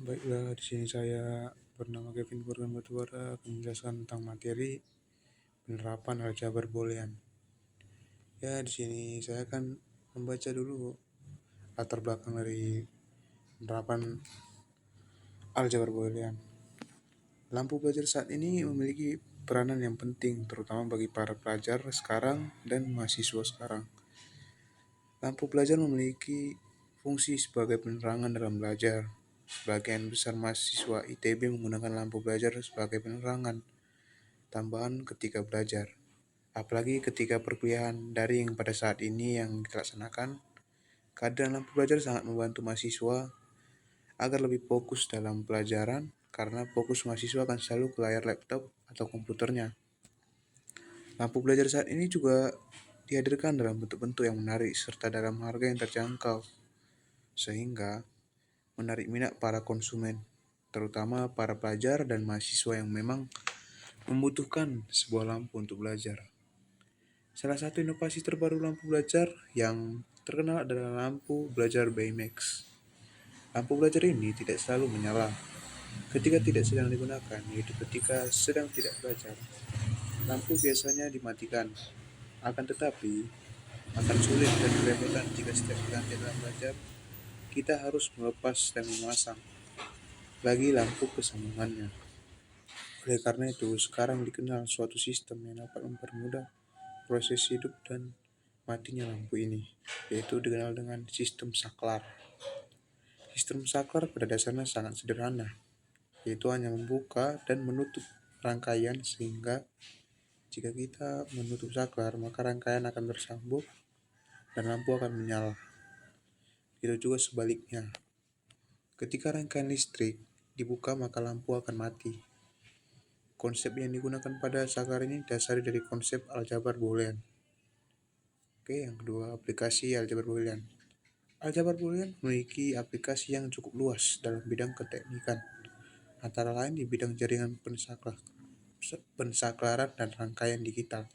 Baiklah, di sini saya bernama Kevin Burhan Batubara akan menjelaskan tentang materi penerapan aljabar boolean. Ya, di sini saya akan membaca dulu latar belakang dari penerapan aljabar boolean. Lampu belajar saat ini memiliki peranan yang penting, terutama bagi para pelajar sekarang dan mahasiswa sekarang. Lampu belajar memiliki fungsi sebagai penerangan dalam belajar. Sebagian besar mahasiswa ITB menggunakan lampu belajar sebagai penerangan tambahan ketika belajar. Apalagi ketika perkuliahan daring pada saat ini yang dilaksanakan, kehadiran lampu belajar sangat membantu mahasiswa agar lebih fokus dalam pelajaran karena fokus mahasiswa akan selalu ke layar laptop atau komputernya. Lampu belajar saat ini juga dihadirkan dalam bentuk-bentuk yang menarik serta dalam harga yang terjangkau, sehingga menarik minat para konsumen, terutama para pelajar dan mahasiswa yang memang membutuhkan sebuah lampu untuk belajar. Salah satu inovasi terbaru lampu belajar yang terkenal adalah lampu belajar Baymax. Lampu belajar ini tidak selalu menyala ketika tidak sedang digunakan, yaitu ketika sedang tidak belajar. Lampu biasanya dimatikan, akan tetapi akan sulit dan kerepotan jika setiap berganti dalam belajar, kita harus melepas dan memasang lagi lampu kesambungannya. Oleh karena itu, sekarang dikenal suatu sistem yang dapat mempermudah proses hidup dan matinya lampu ini, yaitu dikenal dengan sistem saklar. Sistem saklar pada dasarnya sangat sederhana, yaitu hanya membuka dan menutup rangkaian sehingga jika kita menutup saklar, maka rangkaian akan bersambung dan lampu akan menyala. Itu juga sebaliknya. Ketika rangkaian listrik dibuka, maka lampu akan mati. Konsep yang digunakan pada saklar ini dasari dari konsep aljabar boolean. Oke, yang kedua, aplikasi aljabar boolean. Aljabar boolean memiliki aplikasi yang cukup luas dalam bidang keteknikan, antara lain di bidang jaringan pensaklaran dan rangkaian digital.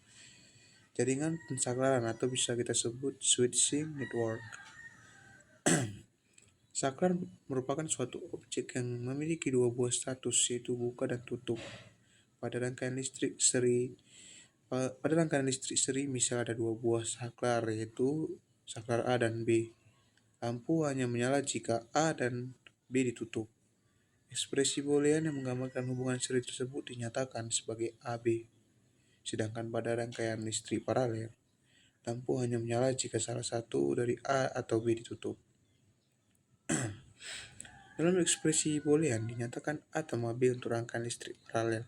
Jaringan pensaklaran atau bisa kita sebut switching network. Saklar merupakan suatu objek yang memiliki dua buah status, yaitu buka dan tutup. Pada rangkaian listrik seri misal ada dua buah saklar, yaitu saklar A dan B. Lampu hanya menyala jika A dan B ditutup. Ekspresi boolean yang menggambarkan hubungan seri tersebut dinyatakan sebagai AB. Sedangkan pada rangkaian listrik paralel, lampu hanya menyala jika salah satu dari A atau B ditutup. Dalam ekspresi boolean dinyatakan A tambah B untuk rangkaian listrik paralel.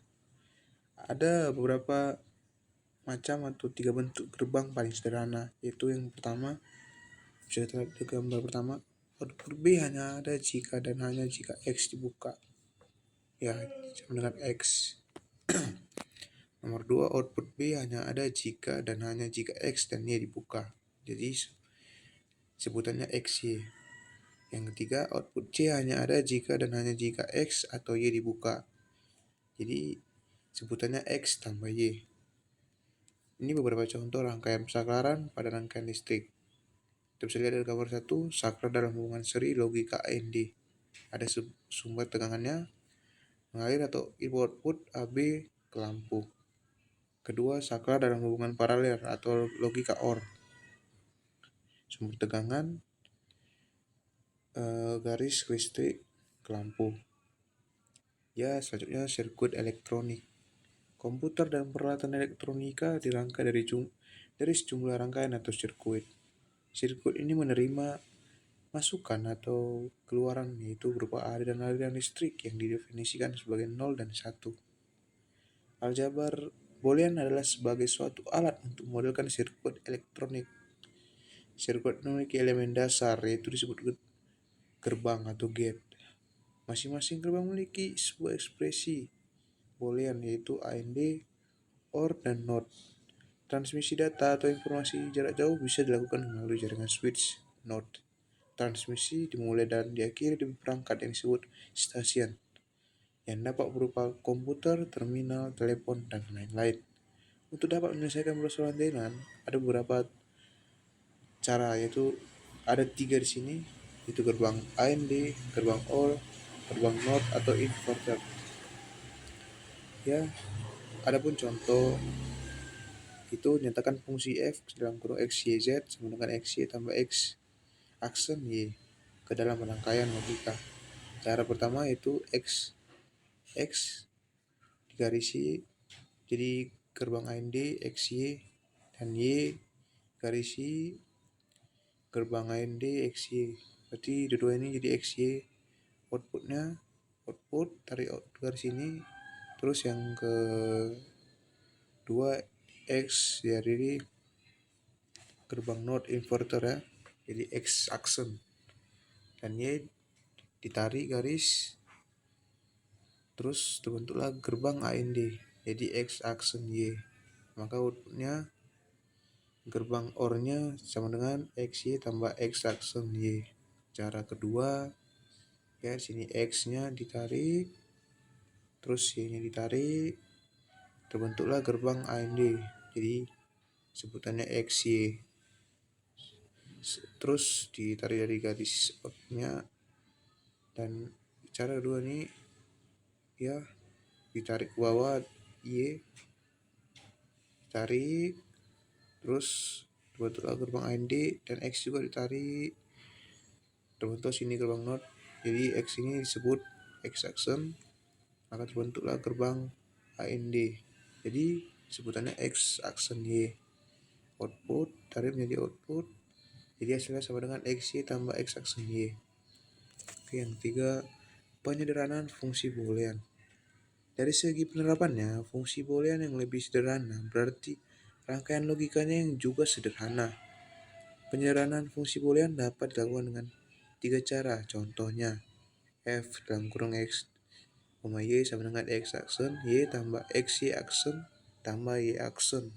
Ada beberapa macam atau tiga bentuk gerbang paling sederhana, yaitu yang pertama, bisa kita lihat di gambar pertama, output B hanya ada jika dan hanya jika X dibuka. Ya, sama dengan X. Nomor 2, output B hanya ada jika dan hanya jika X dan Y dibuka. Jadi sebutannya XY. Yang ketiga, output C hanya ada jika dan hanya jika X atau Y dibuka. Jadi sebutannya X tambah Y. Ini beberapa contoh rangkaian pensaklaran pada rangkaian listrik. Kita bisa lihat dari gambar 1, saklar dalam hubungan seri logika AND. Ada sumber tegangannya mengalir atau input AB ke lampu. Kedua, saklar dalam hubungan paralel atau logika OR. Sumber tegangan garis listrik ke lampu. Ya, selanjutnya sirkuit elektronik. Komputer dan peralatan elektronika dirangkai dari sejumlah rangkaian atau sirkuit. Sirkuit ini menerima masukan atau keluaran, yaitu berupa aliran listrik yang didefinisikan sebagai 0 dan 1. Aljabar boolean adalah sebagai suatu alat untuk memodelkan sirkuit elektronik. Sirkuit memiliki elemen dasar, yaitu disebut gerbang atau gate. Masing-masing gerbang memiliki sebuah ekspresi boolean, yaitu AND, OR, dan NOT. Transmisi data atau informasi jarak jauh bisa dilakukan melalui jaringan switch node. Transmisi dimulai dan diakhiri di perangkat yang disebut stasiun, yang dapat berupa komputer, terminal, telepon, dan lain-lain. Untuk dapat menyelesaikan persoalan dengan ada beberapa cara, yaitu ada 3 di sini, yaitu gerbang AND, gerbang OR, gerbang NOT atau inverter. Ya, adapun contoh itu nyatakan fungsi f dalam kurung x, y, z sama dengan x, y tambah x aksen y ke dalam rangkaian logika. Cara pertama yaitu x digarisi jadi gerbang AND x, y dan y garisi gerbang AND x, y. Berarti dua ini jadi x, y. Output tarik garis ini. Terus yang kedua x dari gerbang NOT inverter ya, jadi x aksen, dan y ditarik garis, terus terbentuklah gerbang AND jadi x aksen y. Maka outputnya gerbang OR-nya sama dengan x, y tambah x aksen y. Cara kedua ya, sini x-nya ditarik, terus y-nya ditarik, terbentuklah gerbang AND jadi sebutannya x, y. Terus ditarik dari garis outnya, dan cara kedua nih ya, ditarik ke bawah y, ditarik, terus terbentuklah gerbang AND, dan x juga ditarik, terbentuk sini gerbang NOT, jadi x ini disebut x aksen, maka terbentuklah gerbang AND jadi sebutannya x aksen y. Output tarik menjadi output, jadi hasilnya sama dengan x, y tambah x aksen y. Oke, yang ketiga, penyederhanaan fungsi boolean. Dari segi penerapannya, fungsi boolean yang lebih sederhana berarti rangkaian logikanya yang juga sederhana. Penyederhanaan fungsi boolean dapat dilakukan dengan 3 cara. Contohnya, f dalam kurung x, y sama dengan x aksen, y tambah x, y aksen tambah y aksen.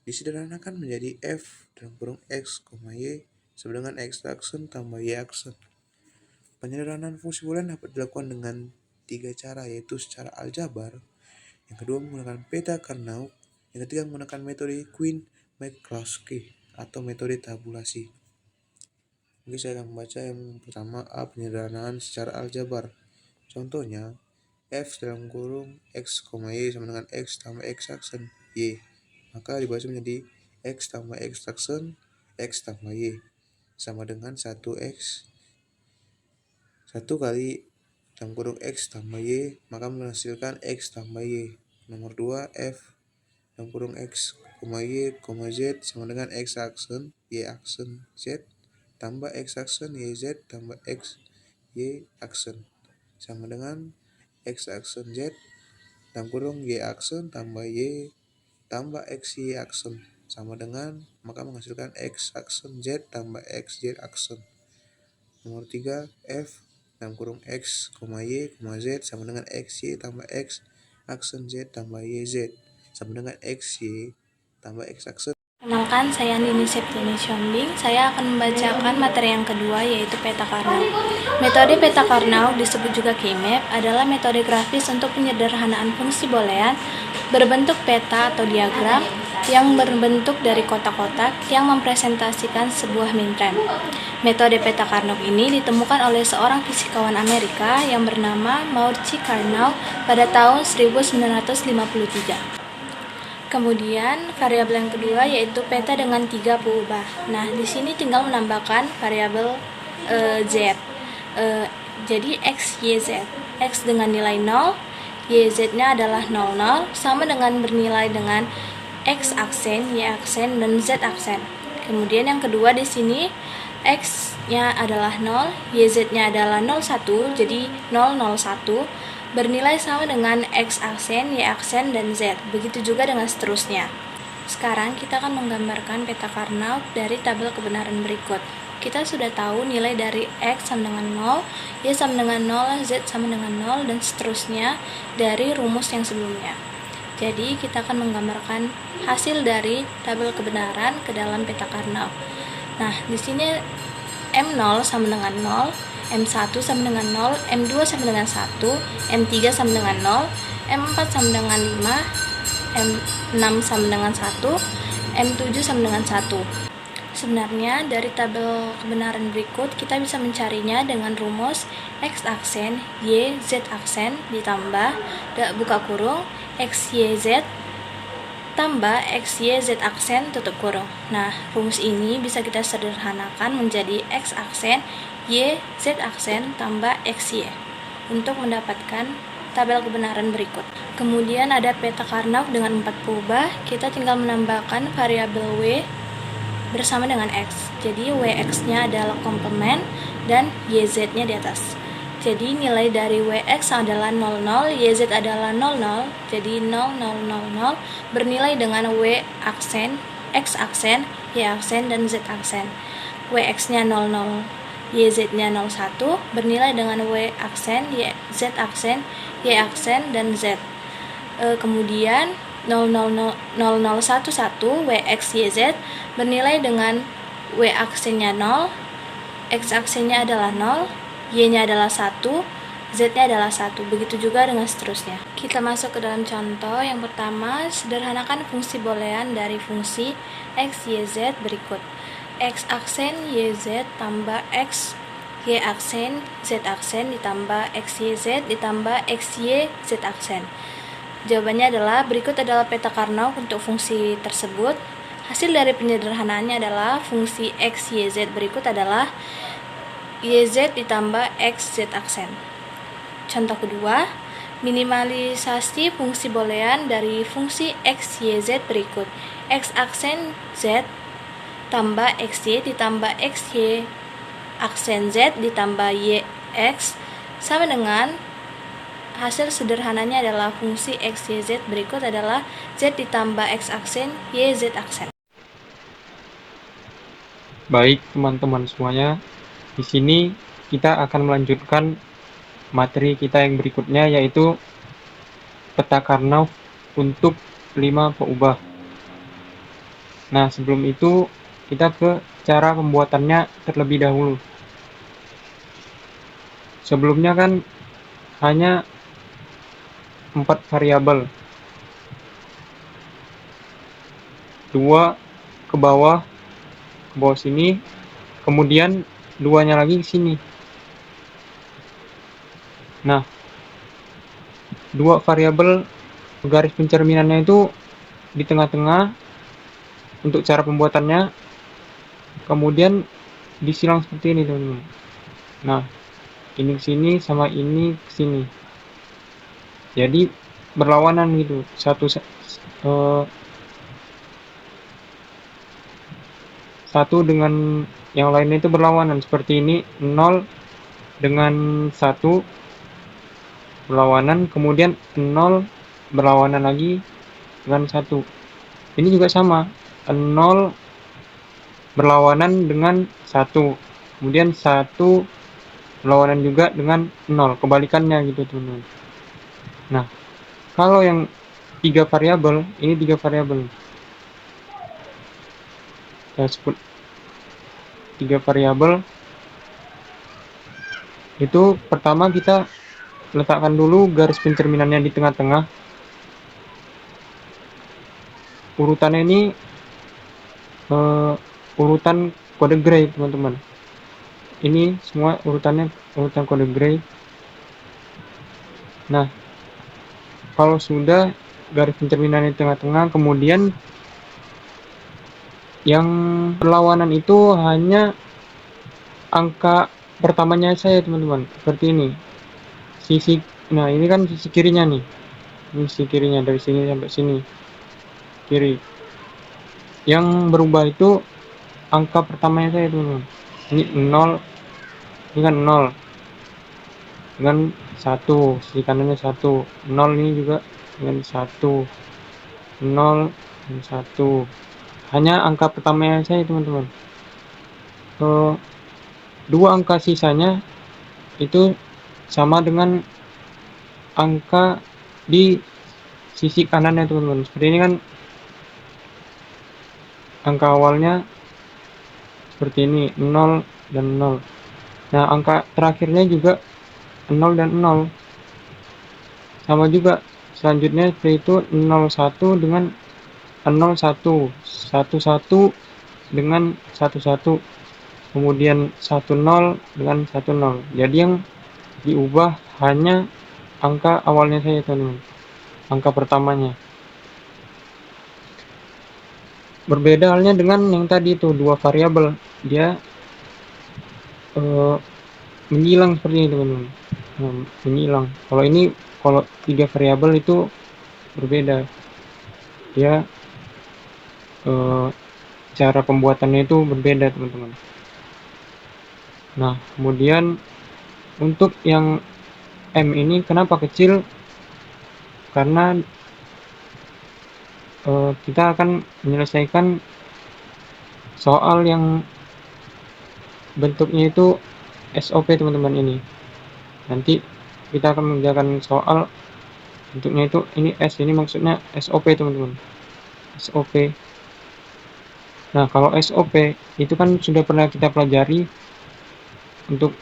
Disederhanakan menjadi f dalam kurung x, y sama dengan x aksen tambah y aksen. Penyederhanaan fungsi boolean dapat dilakukan dengan 3 cara, yaitu secara aljabar, yang kedua menggunakan peta Carnot, yang ketiga menggunakan metode Quine-McCloskey atau metode tabulasi. Oke, saya akan membaca yang pertama, A. Penyederhanaan secara aljabar. Contohnya, f dalam kurung x, y sama dengan x tambah x aksen y. Maka dibaca menjadi x tambah x aksen x tambah y sama dengan 1x 1 kali dalam kurung x tambah y, maka menghasilkan x tambah y. Nomor 2, f dalam kurung x, y, z sama dengan x aksen y aksen z tambah x aksen y z tambah x y aksen sama dengan x aksen z dalam kurung y aksen tambah y tambah x y aksen sama dengan, maka menghasilkan x aksen z tambah x y aksen. Nomor 3, f dalam kurung x, y, z sama dengan x y tambah x aksen z tambah y z sama dengan x y tambah x aksen. Perkenalkan, saya Nini Septiani Siombing. Saya akan membacakan materi yang kedua, yaitu peta Carnot. Metode peta Carnot, disebut juga K-map, adalah metode grafis untuk penyederhanaan fungsi boolean berbentuk peta atau diagram yang berbentuk dari kotak-kotak yang mempresentasikan sebuah mintrend. Metode peta Carnot ini ditemukan oleh seorang fisikawan Amerika yang bernama Maurice Carnot pada tahun 1953. Kemudian variabel yang kedua yaitu peta dengan 3 peubah. Nah, di sini tinggal menambahkan variabel z. Jadi x, y, z. X dengan nilai 0, y, z-nya adalah 0, 0, sama dengan bernilai dengan x aksen, y aksen, dan z aksen. Kemudian yang kedua di sini x-nya adalah 0, y, z-nya adalah 01, jadi 0, 0, 1. Bernilai sama dengan x aksen, y aksen, dan z. Begitu juga dengan seterusnya. Sekarang kita akan menggambarkan peta Carnot dari tabel kebenaran berikut. Kita sudah tahu nilai dari x sama dengan 0, y sama dengan 0, z sama dengan 0, dan seterusnya dari rumus yang sebelumnya. Jadi kita akan menggambarkan hasil dari tabel kebenaran ke dalam peta Carnot. Nah, di sini M0 sama dengan 0, M1 sama dengan 0, M2 sama dengan 1, M3 sama dengan 0, M4 sama dengan 5, M6 sama dengan 1, M7 sama dengan 1. Sebenarnya dari tabel kebenaran berikut kita bisa mencarinya dengan rumus X aksen Y Z aksen ditambah buka kurung X Y Z tambah X Y Z aksen tutup kurung. Nah, rumus ini bisa kita sederhanakan menjadi X aksen Y Z aksen tambah X Y untuk mendapatkan tabel kebenaran berikut. Kemudian ada peta Karnaugh dengan 4 peubah. Kita tinggal menambahkan variabel W bersama dengan X. Jadi Wx-nya adalah komplement dan Yz-nya di atas. Jadi nilai dari Wx adalah 00, Yz adalah 00. Jadi 0, 0, 0, 0 bernilai dengan W aksen, X aksen, Y aksen, dan Z aksen. Wx-nya 00, Yz-nya 01 bernilai dengan W aksen, Z aksen, Y aksen, dan Z. Kemudian 0011 Wx YZ bernilai dengan W aksennya 0, X aksennya adalah 0, Y-nya adalah 1, Z-nya adalah 1. Begitu juga dengan seterusnya. Kita masuk ke dalam contoh. Yang pertama, sederhanakan fungsi boolean dari fungsi X, Y, Z berikut. X aksen YZ tambah X Y aksen Z aksen ditambah X, Y, Z ditambah X, Y, Z aksen. Jawabannya adalah berikut adalah peta Karnaugh untuk fungsi tersebut. Hasil dari penyederhanaannya adalah fungsi X, Y, Z berikut adalah YZ ditambah X, Z aksen. Contoh kedua, minimalisasi fungsi boolean dari fungsi X, Y, Z berikut. X aksen Z tambah XY ditambah XY aksen Z ditambah YX sama dengan hasil sederhananya adalah fungsi X, Y, Z berikut adalah Z ditambah X aksen, Y, Z aksen. Baik teman-teman semuanya, di sini kita akan melanjutkan materi kita yang berikutnya, yaitu peta Karnaugh untuk 5 peubah. Nah, sebelum itu kita ke cara pembuatannya terlebih dahulu. Sebelumnya kan hanya 4 variabel, 2 ke bawah sini, kemudian 2-nya lagi ke sini. Nah, 2 variabel garis pencerminannya itu di tengah-tengah untuk cara pembuatannya, kemudian disilang seperti ini teman-teman. Nah, ini ke sini sama ini ke sini, jadi berlawanan gitu, satu dengan yang lainnya itu berlawanan seperti ini. 0 dengan 1 berlawanan, kemudian 0 berlawanan lagi dengan 1. Ini juga sama, 0 berlawanan dengan 1, kemudian 1 berlawanan juga dengan 0, kebalikannya gitu teman-teman. Nah, kalau yang 3 variabel, ini 3 variabel, saya sebut 3 variabel. Itu pertama kita letakkan dulu garis pencerminannya di tengah-tengah. Urutannya ini urutan kode Gray teman-teman. Ini semua urutannya urutan kode Gray. Nah, kalau sudah garis pencerminannya di tengah-tengah, kemudian yang berlawanan itu hanya angka pertamanya saya teman-teman, seperti ini. Nah, ini kan sisi kirinya nih. Ini sisi kirinya dari sini sampai sini. Kiri. Yang berubah itu angka pertamanya saya teman-teman. Ini 0. Ini kan 0. Dengan 1, sisi kanannya 1. 0 ini juga dengan 1. 0 dan 1. Hanya angka pertamanya saya teman-teman. 2 angka sisanya itu sama dengan angka di sisi kanannya teman-teman. Seperti ini kan angka awalnya seperti ini, 0 dan 0. Nah, angka terakhirnya juga 0 dan 0. Sama juga selanjutnya seperti itu, 01 dengan 01, 11 dengan 11, kemudian 10 dengan 10. Jadi yang diubah hanya angka awalnya saja teman-teman, angka pertamanya. Berbeda halnya dengan yang tadi itu, dua variabel, dia menyilang seperti ini teman-teman. Menyilang. Kalau ini, kalau 3 variabel itu berbeda, dia cara pembuatannya itu berbeda teman-teman. Nah, kemudian untuk yang M ini kenapa kecil? Karena kita akan menyelesaikan soal yang bentuknya itu SOP teman-teman ini. Nanti kita akan mengerjakan soal bentuknya itu ini S, ini maksudnya SOP teman-teman. SOP. Nah, kalau SOP itu kan sudah pernah kita pelajari. Untuk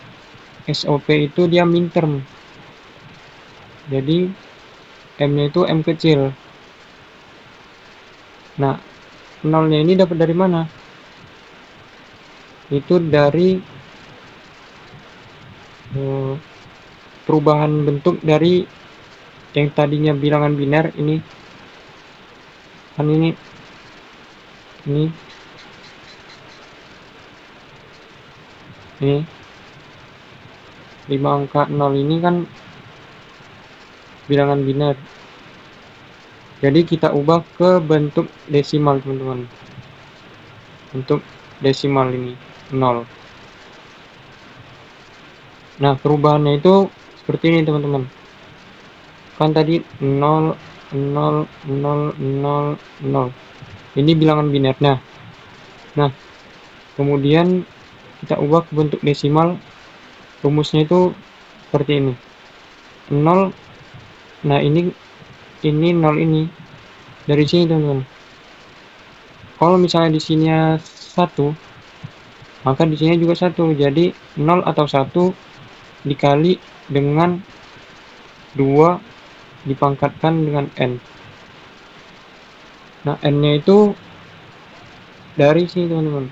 SOP itu dia minterm. Jadi M-nya itu M kecil. Nah, nolnya ini dapat dari mana? Itu dari perubahan bentuk dari yang tadinya bilangan biner ini. Kan ini 5 angka 0 ini kan bilangan biner. Jadi kita ubah ke bentuk desimal teman-teman. Bentuk desimal ini 0. Nah, perubahannya itu seperti ini teman-teman. Kan tadi 0 0 0 0 0. Ini bilangan biner. Nah, kemudian kita ubah ke bentuk desimal. Rumusnya itu seperti ini. 0. Nah, ini 0 ini dari sini teman-teman. Kalau misalnya di sini 1, maka di sini juga 1. Jadi 0 atau 1 dikali dengan 2 dipangkatkan dengan n. Nah, n-nya itu dari sini teman-teman.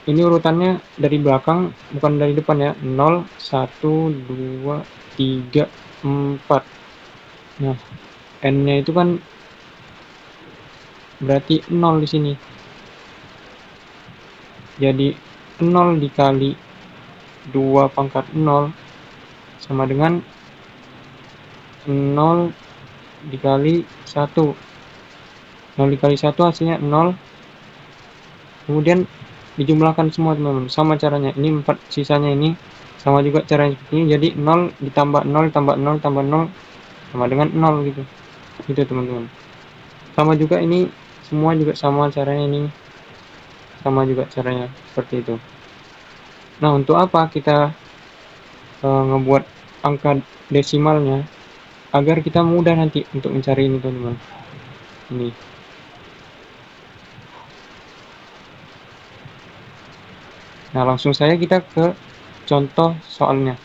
Ini urutannya dari belakang, bukan dari depan ya. 0, 1, 2, 3, 4. Nah, n-nya itu kan berarti 0 di sini. Jadi 0 dikali 2 pangkat 0 sama dengan 0 dikali 1. 0 dikali 1 hasilnya 0. Kemudian dijumlahkan semua teman-teman. Sama caranya. Ini 4 sisanya ini sama juga caranya seperti ini. Jadi 0 ditambah 0 tambah 0 tambah 0 sama dengan 0 gitu. Gitu teman-teman. Sama juga ini semua juga sama caranya ini. Sama juga caranya seperti itu. Nah, untuk apa kita ngebuat angka desimalnya? Agar kita mudah nanti untuk mencari ini teman-teman. Ini. Nah, langsung saja kita ke contoh soalnya.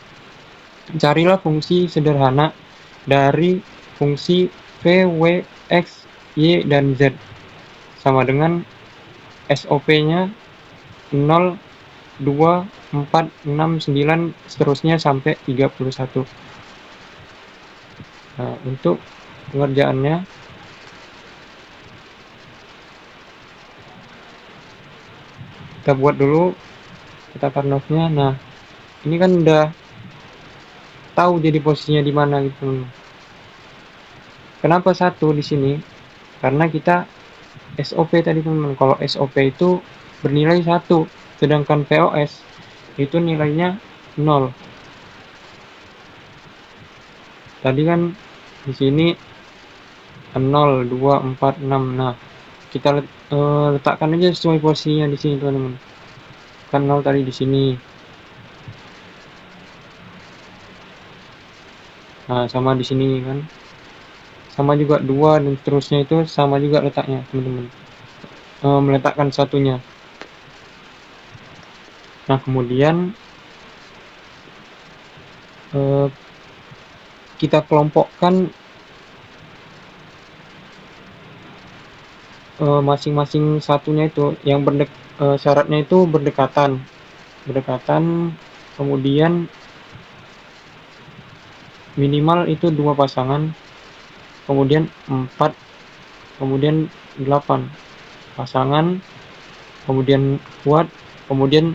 Carilah fungsi sederhana dari fungsi v, w, x, y, dan z. Sama dengan SOP-nya 0, 2, 4, 6, 9, seterusnya sampai 31. Nah, untuk pengerjaannya kita buat dulu peta Karnaugh-nya. Nah, ini kan udah tahu jadi posisinya di mana gitu. Kenapa 1 di sini? Karena kita SOP tadi teman-teman. Kalau SOP itu bernilai 1, sedangkan POS itu nilainya 0. Tadi kan di sini 0, 2, 4, 6. Nah, kita letakkan aja sesuai posisinya di sini teman-teman. Kan 0 tadi di sini. Nah, sama di sini kan. Sama juga 2 dan seterusnya itu sama juga letaknya teman-teman. Meletakkan satunya. Nah, kemudian kita kelompokkan masing-masing satunya itu yang syaratnya itu berdekatan, kemudian minimal itu 2 pasangan, kemudian 4, kemudian 8 pasangan, kemudian kuat, kemudian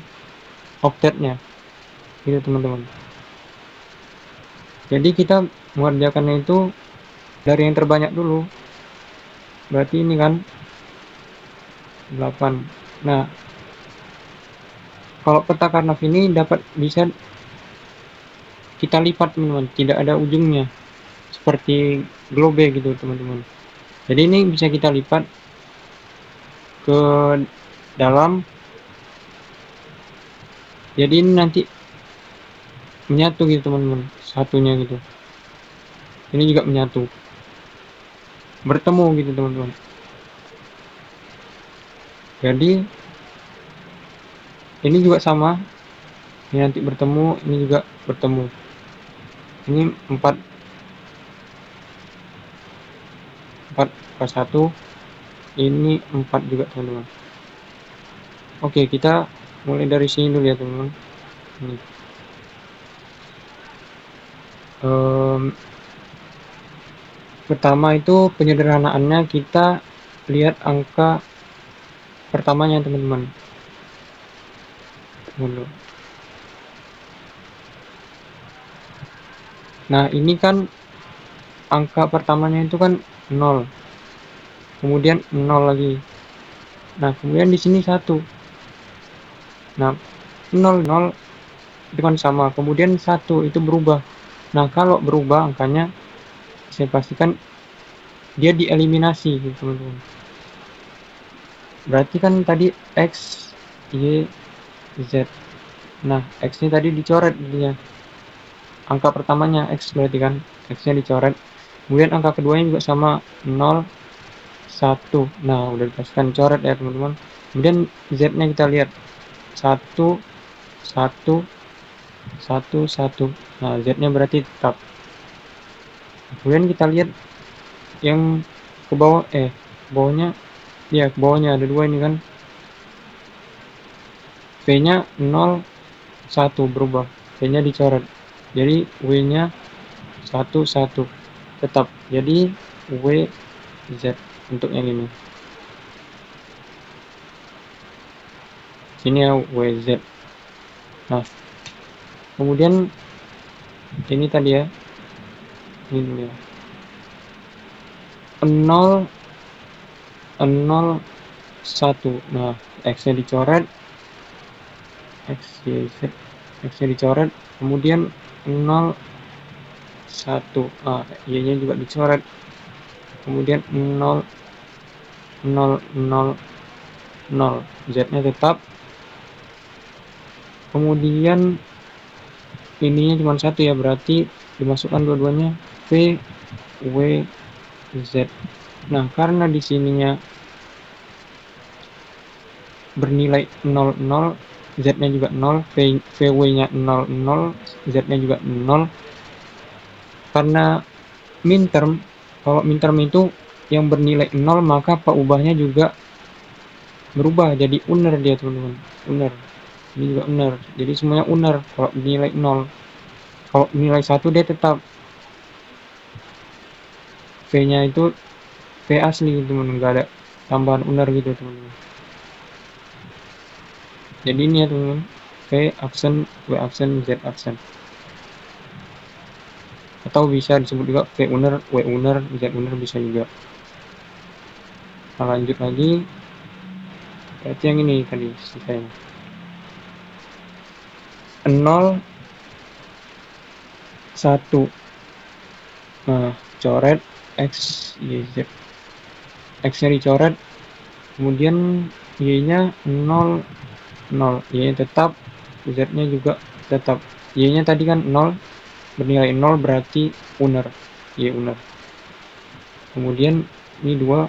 oktetnya gitu teman-teman. Jadi kita mengerjakannya itu dari yang terbanyak dulu, berarti ini kan 8. Nah, kalau peta Karnav ini bisa kita lipat teman-teman, tidak ada ujungnya seperti globe gitu teman-teman. Jadi ini bisa kita lipat ke dalam, jadi ini nanti menyatu gitu teman-teman, satunya gitu, ini juga menyatu, bertemu gitu teman-teman. Jadi ini juga sama, ini nanti bertemu, ini juga bertemu, ini 4 pas 1, ini 4 juga teman-teman. Oke, kita mulai dari sini dulu ya teman-teman. Pertama itu penyederhanaannya, kita lihat angka pertamanya teman-teman. Nah, ini kan angka pertamanya itu kan 0. Kemudian 0 lagi. Nah, kemudian di sini 1. Nah, 0 itu kan sama. Kemudian 1 itu berubah. Nah, kalau berubah angkanya, saya pastikan dia dieliminasi gitu teman-teman. Berarti kan tadi X, Y, Z. Nah, X-nya tadi dicoret jadinya. Angka pertamanya X berarti kan, X-nya dicoret. Kemudian angka keduanya juga sama, 0, 1. Nah, udah dipastikan coret ya teman-teman. Kemudian Z-nya kita lihat, 1, 1, 1, 1. Nah, Z-nya berarti tetap. Kemudian kita lihat yang ke bawah, bawahnya, ya ke bawahnya ada 2 ini kan. V-nya 0, 1 berubah, V-nya dicoret. Jadi W-nya 1, 1 tetap. Jadi W, Z untuk yang ini. Sini ya WZ. Nah, kemudian ini tadi ya, ini ya, 0, 0, 1. Nah, X-nya dicoret, X, Y, Z, X-nya dicoret, kemudian 0, 1. Nah, Y-nya juga dicoret, kemudian 0, 0, 0, 0. Z-nya tetap. Kemudian ininya cuma 1 ya, berarti dimasukkan dua-duanya V, W, Z. Nah, karena di sininya bernilai 0, 0, Z-nya juga 0, VW-nya 0, 0, Z-nya juga 0. Karena min term, kalau min term itu yang bernilai 0, maka peubahnya juga berubah jadi uner dia teman-teman, uner. Ini juga uner, jadi semuanya uner kalau nilai 0. Kalau nilai 1 dia tetap, V-nya itu V asli teman-teman, nggak ada tambahan uner gitu teman-teman. Jadi ini ya teman-teman, V absen, W absen, Z absen, atau bisa disebut juga V uner, W uner, Z uner bisa juga. Nah, lanjut lagi, berarti yang ini tadi sisanya 0, 1. Nah, coret X, Y, Z. X-nya dicoret, kemudian Y-nya 0, 0. Y-nya tetap, Z-nya juga tetap. Y-nya tadi kan 0, bernilai 0 berarti uner, Y uner. Kemudian ini 2,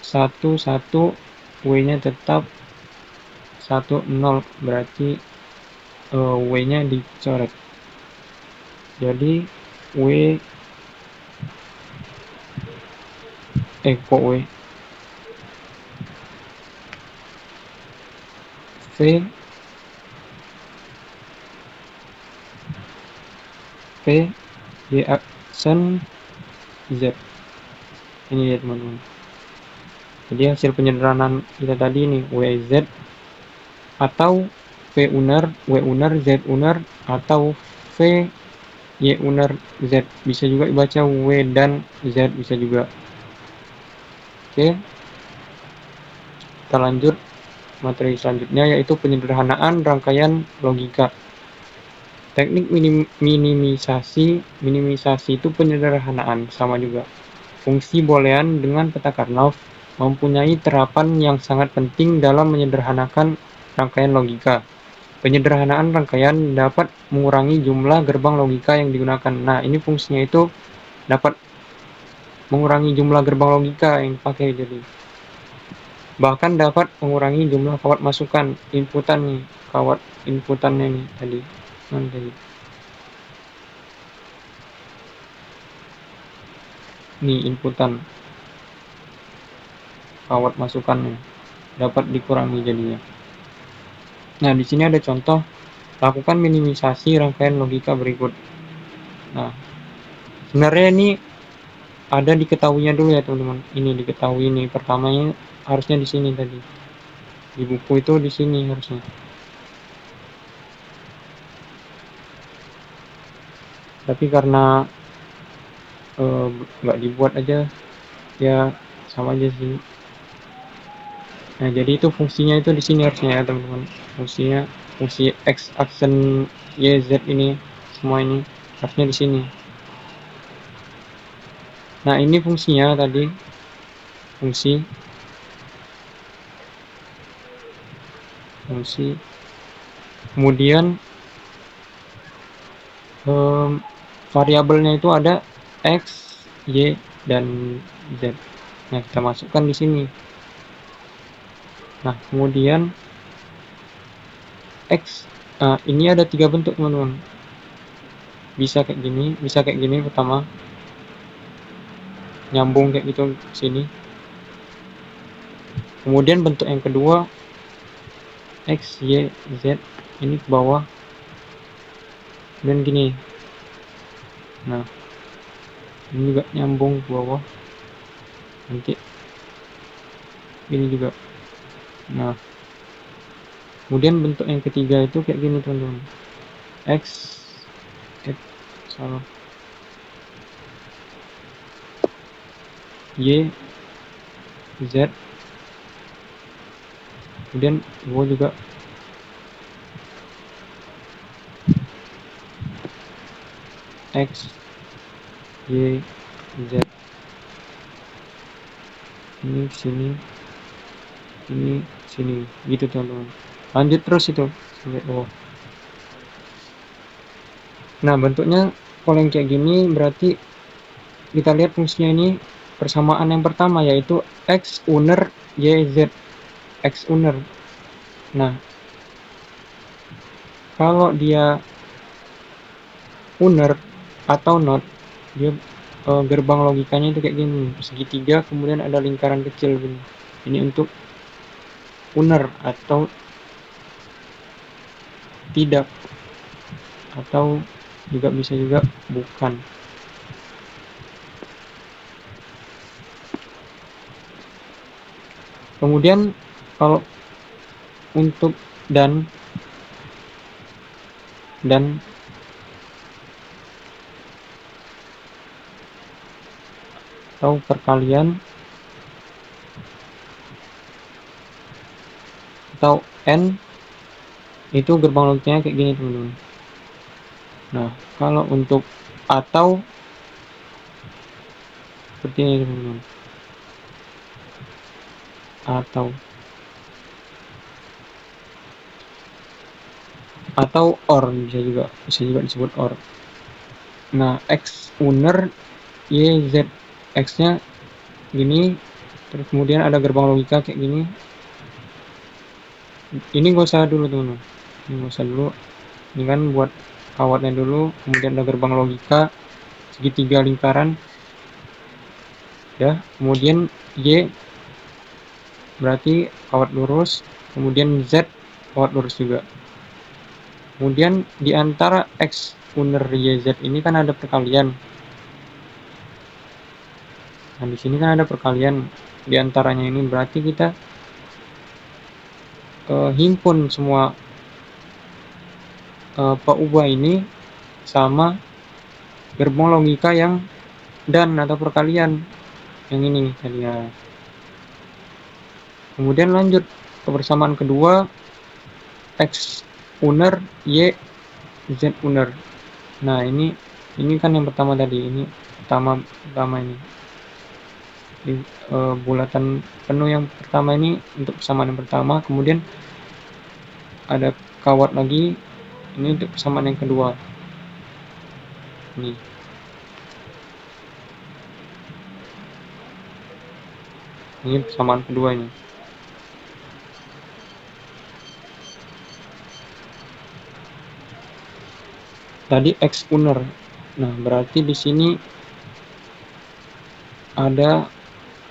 1, 1, W-nya tetap, 1, 0 berarti W-nya dicoret. Jadi W, kok W? V Y aksen Z. Ini ya teman-teman. Jadi hasil penyederhanaan kita tadi nih WZ atau V uner, W uner, Z uner, atau V Y uner Z. Bisa juga dibaca W dan Z, bisa juga. Oke, kita lanjut materi selanjutnya, yaitu penyederhanaan rangkaian logika. Teknik minimisasi itu penyederhanaan, sama juga. Fungsi boolean dengan peta Karnaugh mempunyai terapan yang sangat penting dalam menyederhanakan rangkaian logika. Penyederhanaan rangkaian dapat mengurangi jumlah gerbang logika yang digunakan. Nah, ini fungsinya itu dapat mengurangi jumlah gerbang logika yang dipakai, jadi bahkan dapat mengurangi jumlah kawat masukan inputan nih, kawat inputannya nih tadi. Nih inputan kawat masukannya dapat dikurangi jadinya. Nah, di sini ada contoh, lakukan minimisasi rangkaian logika berikut. Nah, sebenarnya ini ada diketahuinya dulu ya teman-teman. Ini diketahui nih, pertamanya harusnya di sini tadi. Di buku itu di sini harusnya. Tapi karena nggak dibuat aja, ya sama aja sih. Nah, jadi itu fungsinya itu di sini harusnya ya teman-teman. Fungsinya, fungsi X aksen Y Z ini, semua ini harusnya di sini. Nah, ini fungsinya tadi, fungsi kemudian variabelnya itu ada X, Y, dan Z. Nah, kita masukkan di sini. Nah, kemudian X, ini ada 3 bentuk teman-teman. Bisa kayak gini pertama, nyambung kayak gitu ke sini. Kemudian bentuk yang kedua, X, Y, Z, ini ke bawah, dan gini. Nah, ini juga nyambung ke bawah, nanti ini juga. Nah, kemudian bentuk yang ketiga itu kayak gini teman-teman, X salah, Y, Z, kemudian gua juga X, Y, Z, ini sini, ini sini, gitu teman-teman. Lanjut terus itu sampai bawah. Nah, bentuknya kalau yang kayak gini berarti kita lihat fungsinya ini persamaan yang pertama, yaitu X uner Y Z. X uner. Nah, kalau dia uner atau not, dia gerbang logikanya itu kayak gini, segitiga, kemudian ada lingkaran kecil gini. Ini untuk uner atau tidak, atau juga bisa juga bukan. Kemudian kalau untuk dan atau perkalian atau n, itu gerbang logikanya kayak gini teman-teman. Nah, kalau untuk atau seperti ini teman-teman, atau or, bisa juga disebut or. Nah, X uner Y Z, X nya gini, terus kemudian ada gerbang logika kayak gini. Ini gak usah dulu teman-teman, ini gak usah dulu, ini kan buat kawatnya dulu. Kemudian ada gerbang logika segitiga lingkaran ya. Kemudian Y berarti kawat lurus, kemudian Z kawat lurus juga. Kemudian di antara X uner YZ ini kan ada perkalian. Nah, di sini kan ada perkalian di antaranya ini, berarti kita himpun semua peubah ini sama gerbong logika yang dan atau perkalian yang ini tadi ya. Kemudian lanjut ke persamaan kedua, X uner Y Z uner. Nah, ini kan yang pertama tadi, ini pertama ini di bulatan penuh yang pertama ini untuk persamaan yang pertama, kemudian ada kawat lagi ini untuk persamaan yang kedua. Ini persamaan kedua ini. Tadi X uner. Nah, berarti di sini ada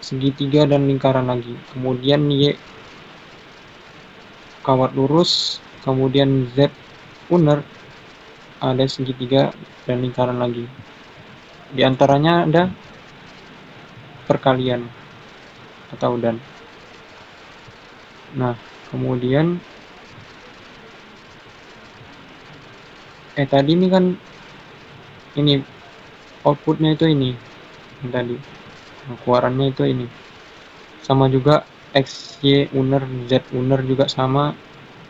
segitiga dan lingkaran lagi. Kemudian Y kawat lurus, kemudian Z uner, ada segitiga dan lingkaran lagi. Di antaranya ada perkalian atau dan. Nah, kemudian tadi ini kan ini outputnya itu ini yang tadi. Nah, keluarannya itu ini. Sama juga X, Y uner, Z uner juga sama.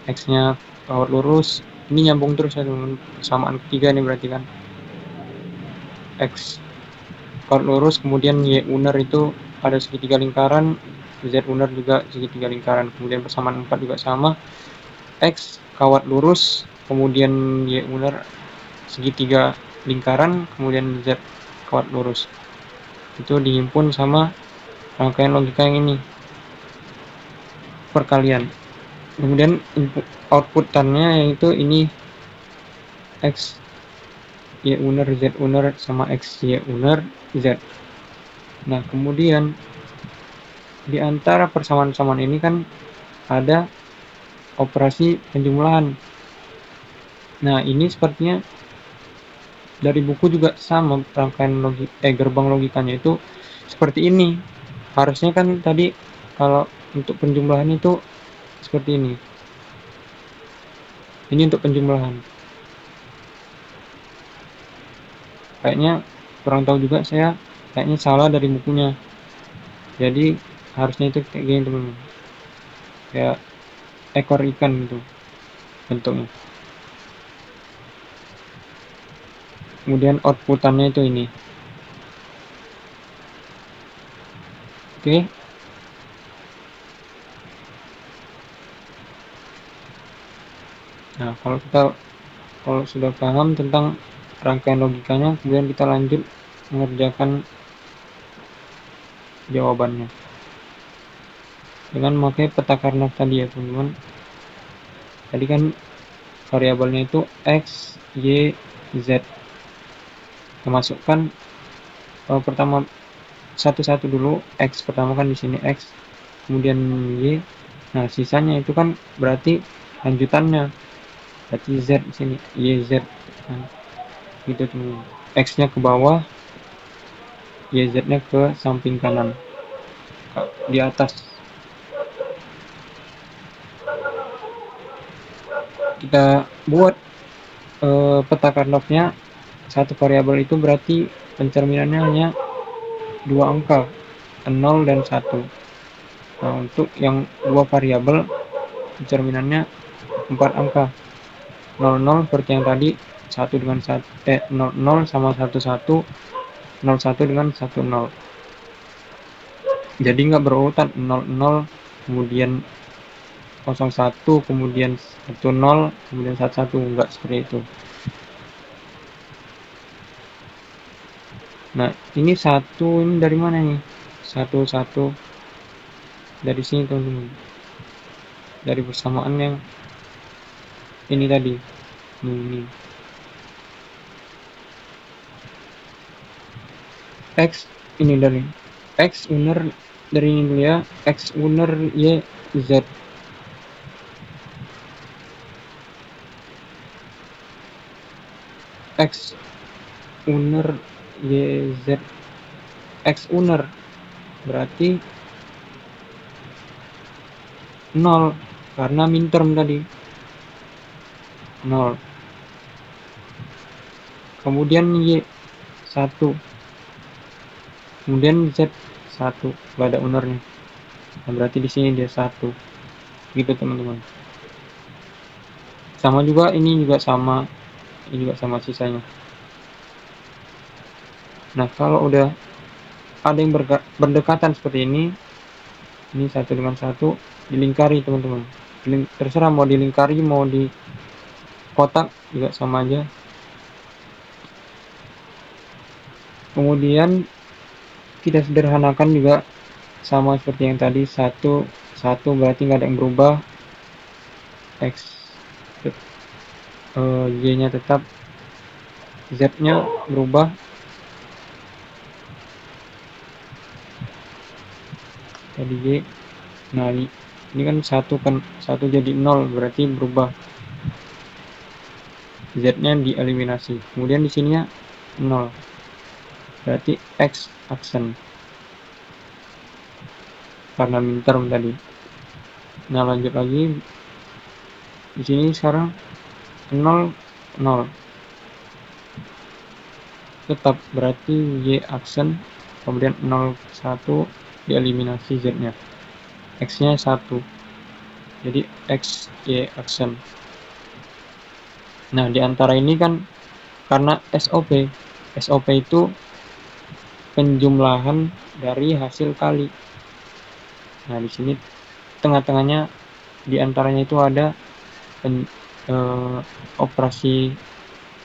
X-nya kawat lurus. Ini nyambung terus ya teman-teman. Persamaan ketiga ini berarti kan. X kawat lurus, kemudian Y uner itu ada segitiga lingkaran, Z uner juga segitiga lingkaran. Kemudian persamaan 4 juga sama. X kawat lurus, kemudian Y uner segitiga lingkaran, kemudian Z kawat lurus. Itu dihimpun sama rangkaian logika yang ini, perkalian. Kemudian input outputannya yaitu ini X Y uner Z uner sama X Y uner Z. Nah, kemudian di antara persamaan-persamaan ini kan ada operasi penjumlahan. Nah, ini sepertinya dari buku juga sama rangkaian gerbang logikanya itu seperti ini. Harusnya kan tadi kalau untuk penjumlahan itu seperti ini. Ini untuk penjumlahan. Kayaknya kurang tahu juga saya, kayaknya salah dari bukunya. Jadi harusnya itu kayak gini teman-teman. Kayak ekor ikan gitu bentuknya. Kemudian outputannya itu ini. Oke. Nah, kalau sudah paham tentang rangkaian logikanya, kemudian kita lanjut mengerjakan jawabannya dengan memakai peta Karnaugh tadi ya teman-teman. Tadi kan variabelnya itu X, Y, Z. Kita masukkan pertama satu-satu dulu. X pertama kan di sini X, kemudian Y. Nah, sisanya itu kan berarti lanjutannya. Berarti Z di sini, YZ. Nah, gitu teman-teman. X-nya ke bawah, YZ-nya ke samping kanan, di atas. Kita buat peta Karnaugh-nya. Satu variabel itu berarti pencerminannya hanya 2 angka, 0 dan 1. Nah, untuk yang dua variabel pencerminannya 4 angka. 00 seperti yang tadi, 1 dengan 0 sama 11, 01 dengan 10. Jadi nggak berurutan 00, kemudian 01, kemudian 10, kemudian 11, enggak seperti itu. Nah, ini 1 ini dari mana nih? 1 dari sini teman-teman. Dari persamaan yang ini tadi. Ini. X ini dari X uner dari ini dulu ya. X uner Y Z. X uner Y Z X uner berarti 0 karena minterm tadi 0. Kemudian Y 1. Kemudian Z 1, gak ada unernya. Nah, berarti di sini dia 1. Gitu teman-teman. Sama juga ini juga sama sisanya. Nah, kalau udah ada yang berdekatan seperti ini satu dengan satu dilingkari teman-teman. Terserah mau dilingkari mau di kotak juga sama aja. Kemudian kita sederhanakan juga sama seperti yang tadi, 1 berarti nggak ada yang berubah, X Y nya tetap, Z nya berubah, tadi Y. Nah ini kan 1 jadi 0 berarti berubah, Z nya dieliminasi. Kemudian di sininya 0 berarti X aksen karena minterm tadi. Nah lanjut lagi, di sini sekarang 0 0 tetap berarti Y aksen, kemudian 0 1 dieliminasi Z nya, X nya 1 jadi X Y aksen. Nah diantara ini kan karena SOP itu penjumlahan dari hasil kali. Nah di sini tengah-tengahnya diantaranya itu ada operasi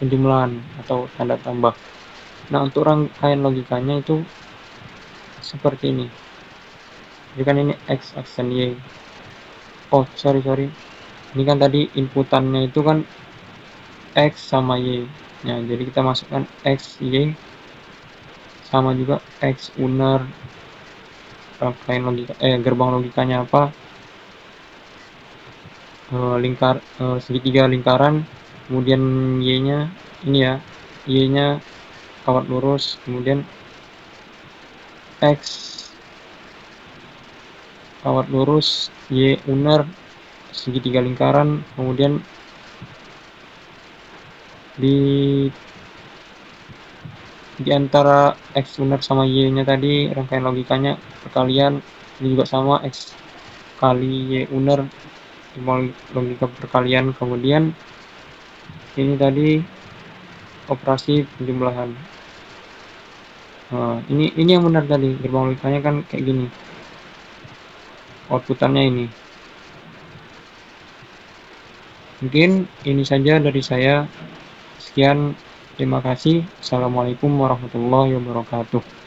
penjumlahan atau tanda tambah. Nah untuk rangkaian logikanya itu seperti ini. Jadi kan ini X aksen Y. Oh sorry, ini kan tadi inputannya itu kan X sama Y. Nah jadi kita masukkan X Y sama juga X uner. Rangkaian logika gerbang logikanya apa, segitiga lingkaran, kemudian Y nya ini ya, Y nya kawat lurus, kemudian X kawat lurus, Y uner segitiga lingkaran, kemudian di antara X uner sama Y nya tadi rangkaian logikanya perkalian, ini juga sama X kali Y uner logika perkalian, kemudian ini tadi operasi penjumlahan. Nah, ini yang benar tadi, gerbang logikanya kan kayak gini, outputannya ini. Mungkin ini saja dari saya. Sekian, terima kasih. Assalamualaikum warahmatullahi wabarakatuh.